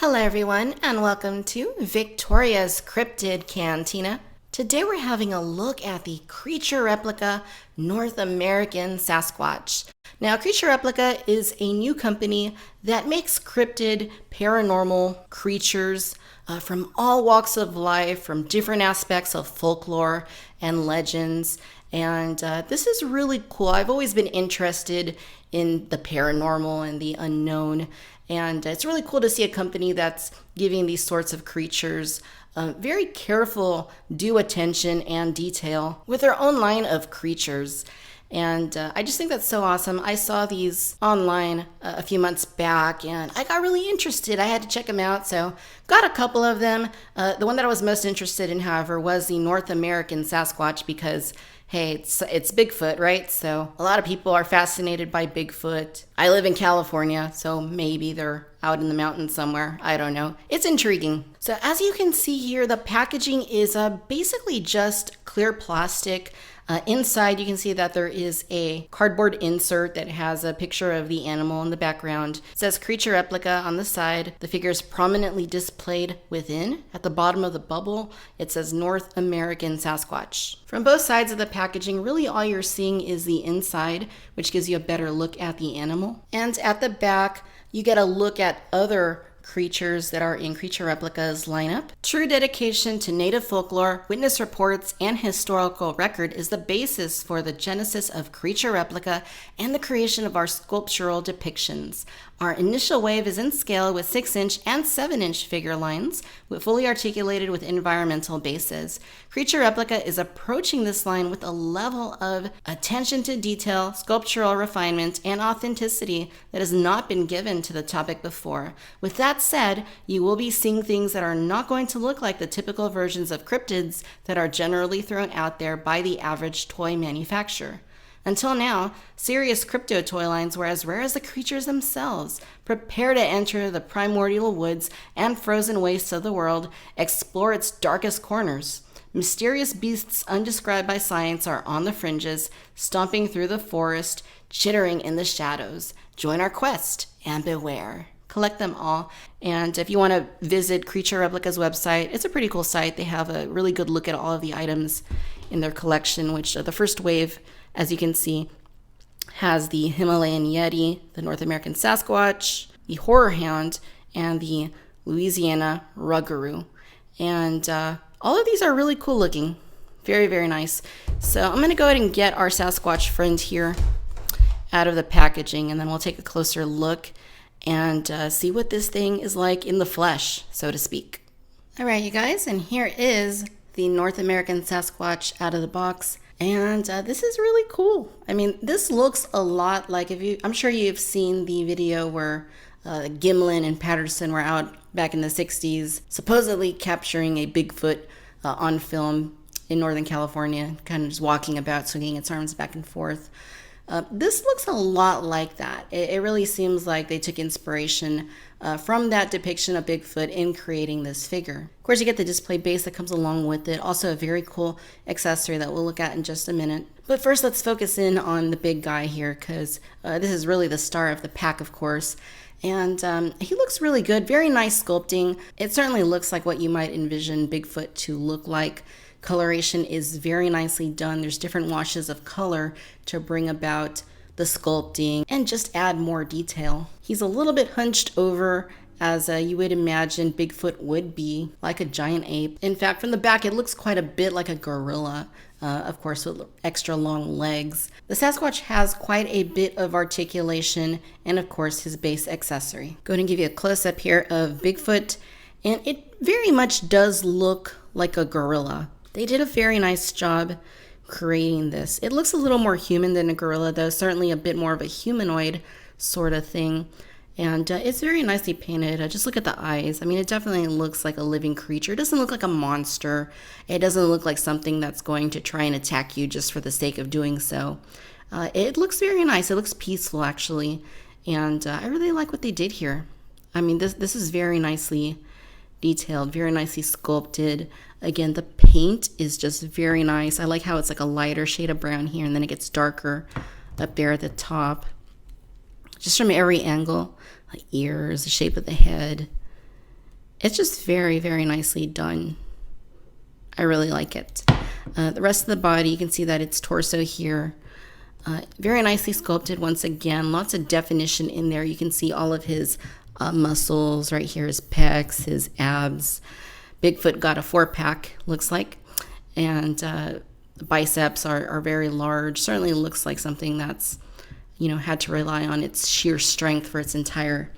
Hello everyone and welcome to Victoria's Cryptid Cantina. Today we're having a look at the Creatureplica North American Sasquatch. Now Creatureplica is a new company that makes cryptid paranormal creatures from all walks of life, from different aspects of folklore and legends. And this is really cool. I've always been interested in the paranormal and the unknown. And it's really cool to see a company that's giving these sorts of creatures very careful due attention and detail with their own line of creatures. And I just think that's so awesome. I saw these online a few months back and I got really interested. I had to check them out, so got a couple of them. The one that I was most interested in, however, was the North American Sasquatch because hey, it's Bigfoot, right? So a lot of people are fascinated by Bigfoot. I live in California, so maybe they're out in the mountains somewhere. I don't know. It's intriguing. So as you can see here, the packaging is basically just clear plastic. Inside, you can see that there is a cardboard insert that has a picture of the animal in the background. It says Creatureplica on the side. The figure is prominently displayed within. At the bottom of the bubble, it says North American Sasquatch. From both sides of the packaging, really all you're seeing is the inside, which gives you a better look at the animal. And at the back, you get a look at other creatures that are in Creatureplica's lineup. True dedication to native folklore, witness reports, and historical record is the basis for the genesis of Creatureplica and the creation of our sculptural depictions. Our initial wave is in scale with 6-inch and 7-inch figure lines, fully articulated with environmental bases. Creatureplica is approaching this line with a level of attention to detail, sculptural refinement, and authenticity that has not been given to the topic before. With that said, you will be seeing things that are not going to look like the typical versions of cryptids that are generally thrown out there by the average toy manufacturer. Until now, serious crypto toy lines were as rare as the creatures themselves. Prepare to enter the primordial woods and frozen wastes of the world, explore its darkest corners. Mysterious beasts undescribed by science are on the fringes, stomping through the forest, chittering in the shadows. Join our quest and beware. Collect them all. And if you want to visit Creatureplica's website, it's a pretty cool site. They have a really good look at all of the items in their collection, which the first wave, as you can see, has the Himalayan Yeti, the North American Sasquatch, the Horror Hound, and the Louisiana Rougarou. And all of these are really cool looking. Very, very nice. So I'm going to go ahead and get our Sasquatch friend here out of the packaging, and then we'll take a closer look and see what this thing is like in the flesh, so to speak. All right, you guys, and here is the North American Sasquatch out of the box. And this is really cool. I mean, this looks a lot like, I'm sure you've seen the video where Gimlin and Patterson were out back in the 60s, supposedly capturing a Bigfoot on film in Northern California, kind of just walking about, swinging its arms back and forth. This looks a lot like that. It really seems like they took inspiration from that depiction of Bigfoot in creating this figure. Of course, you get the display base that comes along with it. Also a very cool accessory that we'll look at in just a minute. But first, let's focus in on the big guy here because this is really the star of the pack, of course. And he looks really good. Very nice sculpting. It certainly looks like what you might envision Bigfoot to look like. Coloration is very nicely done. There's different washes of color to bring about the sculpting and just add more detail. He's a little bit hunched over as you would imagine Bigfoot would be, like a giant ape. In fact, from the back, it looks quite a bit like a gorilla, of course, with extra long legs. The Sasquatch has quite a bit of articulation and, of course, his base accessory. Going to give you a close-up here of Bigfoot, and it very much does look like a gorilla. They did a very nice job creating this. It looks a little more human than a gorilla, though, certainly a bit more of a humanoid sort of thing. And it's very nicely painted. Just look at the eyes. I mean, it definitely looks like a living creature. It doesn't look like a monster. It doesn't look like something that's going to try and attack you just for the sake of doing so. It looks very nice. It looks peaceful, actually. And I really like what they did here. I mean, this is very nicely detailed, very nicely sculpted. Again, the paint is just very nice. I like how it's like a lighter shade of brown here, and then it gets darker up there at the top. Just from every angle, the ears, the shape of the head, It's just very, very nicely done. I really like it. The rest of the body, you can see that it's torso here. Very nicely sculpted once again. Lots of definition in there. You can see all of his muscles right here, his pecs, his abs. Bigfoot got a 4-pack, looks like. And the biceps are very large. Certainly looks like something that's, had to rely on its sheer strength for its entire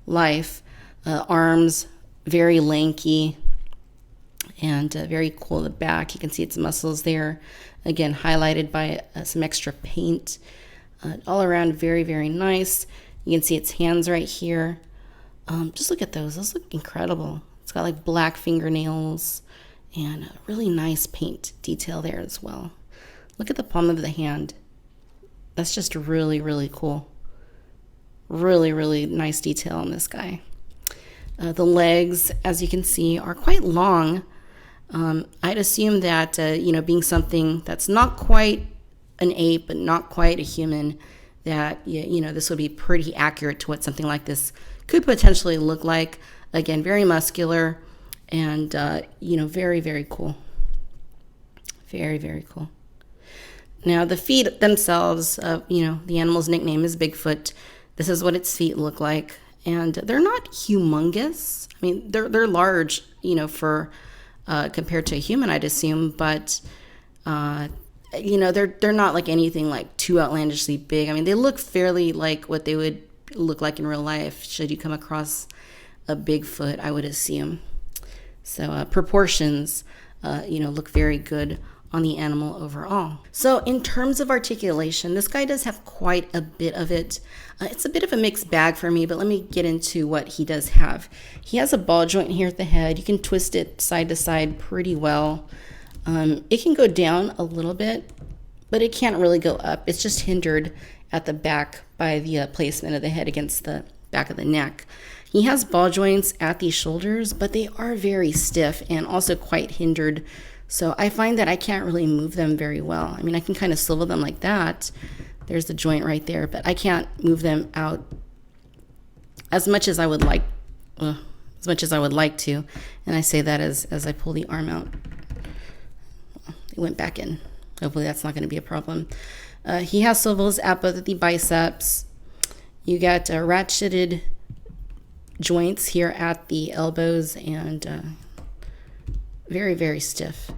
life. Arms, very lanky and very cool at the back. You can see its muscles there, again highlighted by some extra paint. All around very, very nice. You can see its hands right here. Just look at those look incredible. It's got like black fingernails and a really nice paint detail there as well. Look at the palm of the hand. That's just really, really cool. Really, really nice detail on this guy. The legs, as you can see, are quite long. I'd assume that, being something that's not quite an ape, but not quite a human, that, this would be pretty accurate to what something like this could potentially look like. Again, very muscular and, very, very cool. Very, very cool. Now, the feet themselves, the animal's nickname is Bigfoot. This is what its feet look like. And they're not humongous. I mean, they're large, for compared to a human, I'd assume. But, they're not like anything like too outlandishly big. I mean, they look fairly like what they would look like in real life should you come across a Bigfoot, I would assume. So proportions, look very good on the animal overall. So in terms of articulation, this guy does have quite a bit of it. It's a bit of a mixed bag for me, but let me get into what he does have. He has a ball joint here at the head. You can twist it side to side pretty well. It can go down a little bit, but it can't really go up. It's just hindered at the back by the placement of the head against the back of the neck. He has ball joints at the shoulders, but they are very stiff and also quite hindered. So I find that I can't really move them very well. I mean, I can kind of swivel them like that. There's the joint right there, but I can't move them out as much as I would like, to. And I say that as I pull the arm out. It went back in. Hopefully that's not going to be a problem. He has swivels at both of the biceps. You got ratcheted joints here at the elbows and very, very stiff.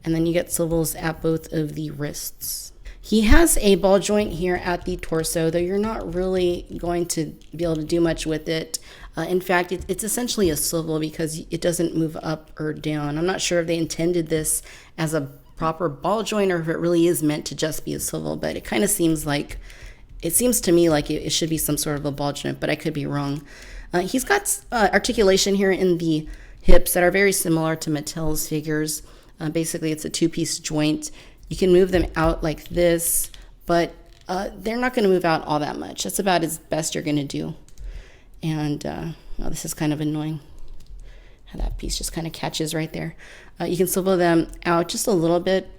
And then you get swivels at both of the wrists. He has a ball joint here at the torso, though you're not really going to be able to do much with it. In fact, it's essentially a swivel because it doesn't move up or down. I'm not sure if they intended this as a proper ball joint or if it really is meant to just be a swivel, but it kind of seems to me like it should be some sort of a ball joint, but I could be wrong. He's got articulation here in the hips that are very similar to Mattel's figures. Basically, it's a two-piece joint. You can move them out like this, but they're not going to move out all that much. That's about as best you're going to do. And this is kind of annoying how that piece just kind of catches right there. You can swivel them out just a little bit,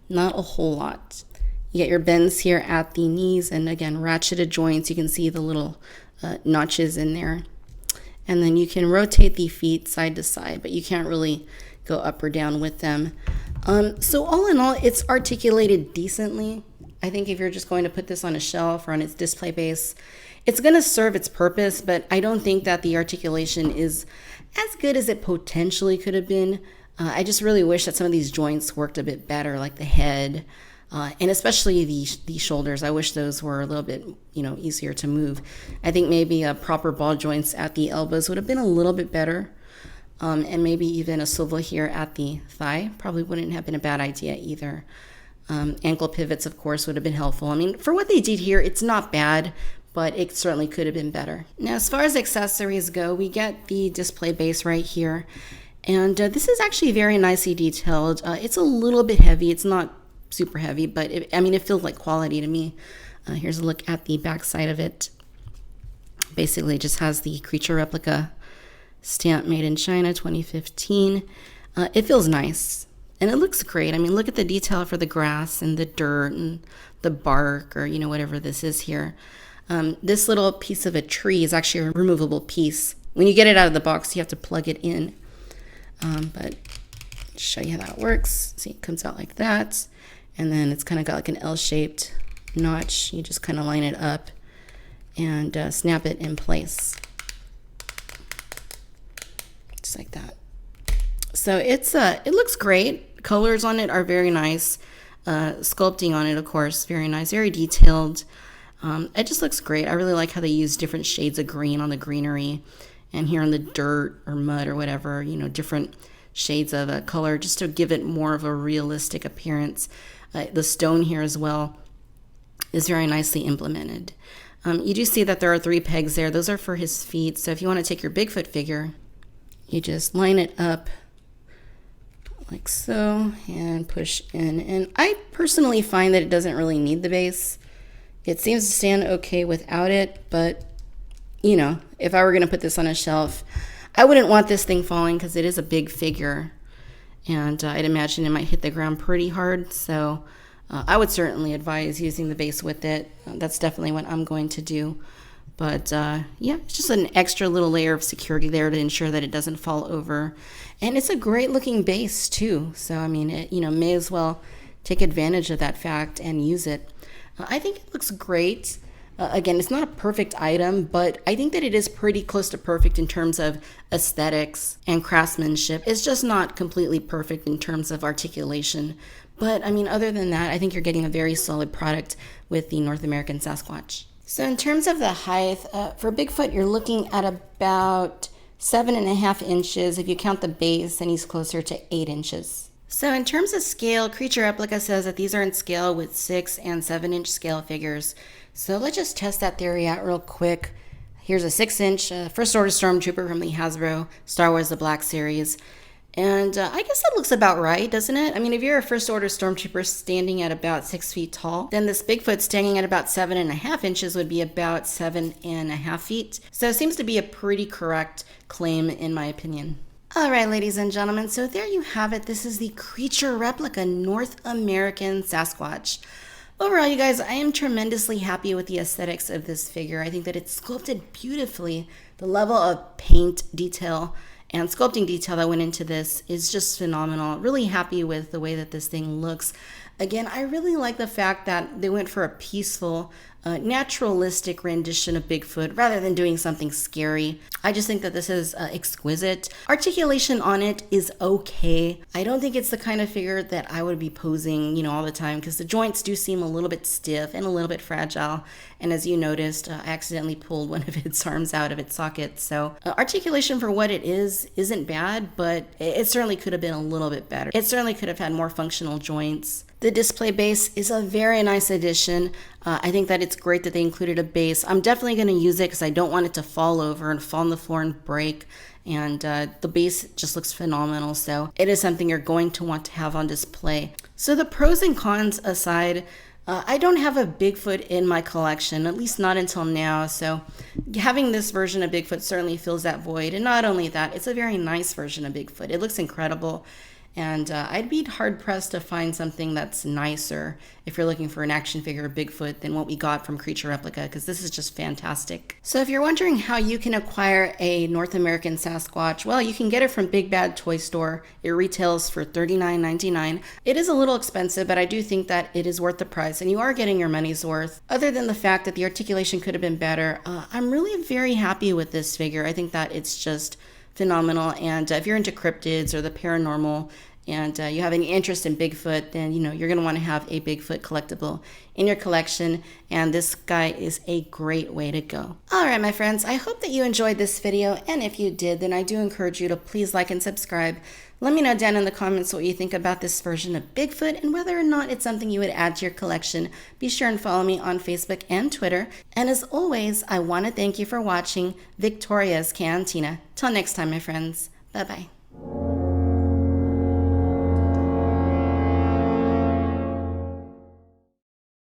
not a whole lot. You get your bends here at the knees, and again, ratcheted joints. You can see the little notches in there. And then you can rotate the feet side to side, but you can't really go up or down with them. So all in all, it's articulated decently. I think if you're just going to put this on a shelf or on its display base, it's going to serve its purpose, but I don't think that the articulation is as good as it potentially could have been. I just really wish that some of these joints worked a bit better, like the head, and especially the shoulders. I wish those were a little bit, easier to move. I think maybe proper ball joints at the elbows would have been a little bit better. And maybe even a swivel here at the thigh probably wouldn't have been a bad idea either. Ankle pivots, of course, would have been helpful. I mean, for what they did here, it's not bad, but it certainly could have been better. Now, as far as accessories go, we get the display base right here. And this is actually very nicely detailed. It's a little bit heavy. It's not super heavy, but it feels like quality to me. Here's a look at the back side of it. Basically, it just has the Creatureplica stamp made in China, 2015. It feels nice. And it looks great. I mean, look at the detail for the grass and the dirt and the bark or, whatever this is here. This little piece of a tree is actually a removable piece When you get it out of the box, you have to plug it in. But show you how that works. See, it comes out like that. And then it's kind of got like an L-shaped notch. You just kind of line it up and snap it in place. Just like that. So it looks great. Colors on it are very nice. Sculpting on it, of course, very nice, very detailed. It just looks great. I really like how they use different shades of green on the greenery, and here on the dirt or mud or whatever, you know, different shades of color just to give it more of a realistic appearance. The stone here as well is very nicely implemented. You do see that there are 3 pegs there. Those are for his feet. So if you want to take your Bigfoot figure, you just line it up like so and push in. And I personally find that it doesn't really need the base. It seems to stand okay without it, but you know, if I were going to put this on a shelf, I wouldn't want this thing falling because it is a big figure, and I'd imagine it might hit the ground pretty hard. So I would certainly advise using the base with it. That's definitely what I'm going to do. But yeah, it's just an extra little layer of security there to ensure that it doesn't fall over. And it's a great looking base too. So I mean, it, you know, may as well take advantage of that fact and use it. I think it looks great. Again, it's not a perfect item, but I think that it is pretty close to perfect in terms of aesthetics and craftsmanship. It's just not completely perfect in terms of articulation. But I mean, other than that, I think you're getting a very solid product with the North American Sasquatch. So in terms of the height, for Bigfoot, you're looking at about 7.5 inches. If you count the base, then he's closer to 8 inches. So in terms of scale, Creatureplica says that these are in scale with 6 and 7 inch scale figures. So let's just test that theory out real quick. Here's a 6 inch First Order Stormtrooper from the Hasbro Star Wars The Black Series. And I guess that looks about right, doesn't it? I mean, if you're a First Order Stormtrooper standing at about 6 feet tall, then this Bigfoot standing at about 7.5 inches would be about 7.5 feet. So it seems to be a pretty correct claim in my opinion. All right, ladies and gentlemen, so there you have it. This is the Creatureplica North American Sasquatch. Overall, you guys, I am tremendously happy with the aesthetics of this figure. I think that it's sculpted beautifully. The level of paint detail and sculpting detail that went into this is just phenomenal. Really happy with the way that this thing looks. Again, I really like the fact that they went for a peaceful, naturalistic rendition of Bigfoot rather than doing something scary. I just think that this is exquisite. Articulation on it is okay. I don't think it's the kind of figure that I would be posing, you know, all the time, because the joints do seem a little bit stiff and a little bit fragile. And as you noticed, I accidentally pulled one of its arms out of its socket. So articulation for what it is isn't bad, but it certainly could have been a little bit better. It certainly could have had more functional joints. The display base is a very nice addition. I think that it's great that they included a base. I'm definitely going to use it because I don't want it to fall over and fall on the floor and break. And the base just looks phenomenal. So it is something you're going to want to have on display. So the pros and cons aside, I don't have a Bigfoot in my collection, at least not until now. So having this version of Bigfoot certainly fills that void. And not only that, it's a very nice version of Bigfoot. It looks incredible. And I'd be hard-pressed to find something that's nicer if you're looking for an action figure of Bigfoot than what we got from Creatureplica, because this is just fantastic. So if you're wondering how you can acquire a North American Sasquatch, well, you can get it from Big Bad Toy Store. It retails for $39.99. It is a little expensive, but I do think that it is worth the price, and you are getting your money's worth. Other than the fact that the articulation could have been better, I'm really very happy with this figure. I think that it's just phenomenal. And if you're into cryptids or the paranormal and you have any interest in Bigfoot, then you know you're going to want to have a Bigfoot collectible in your collection, and this guy is a great way to go. All right, my friends, I hope that you enjoyed this video, and if you did, then I do encourage you to please like and subscribe. Let me know down in the comments what you think about this version of Bigfoot and whether or not it's something you would add to your collection. Be sure and follow me on Facebook and Twitter. And as always, I want to thank you for watching Victoria's Cantina. Till next time, my friends. Bye-bye.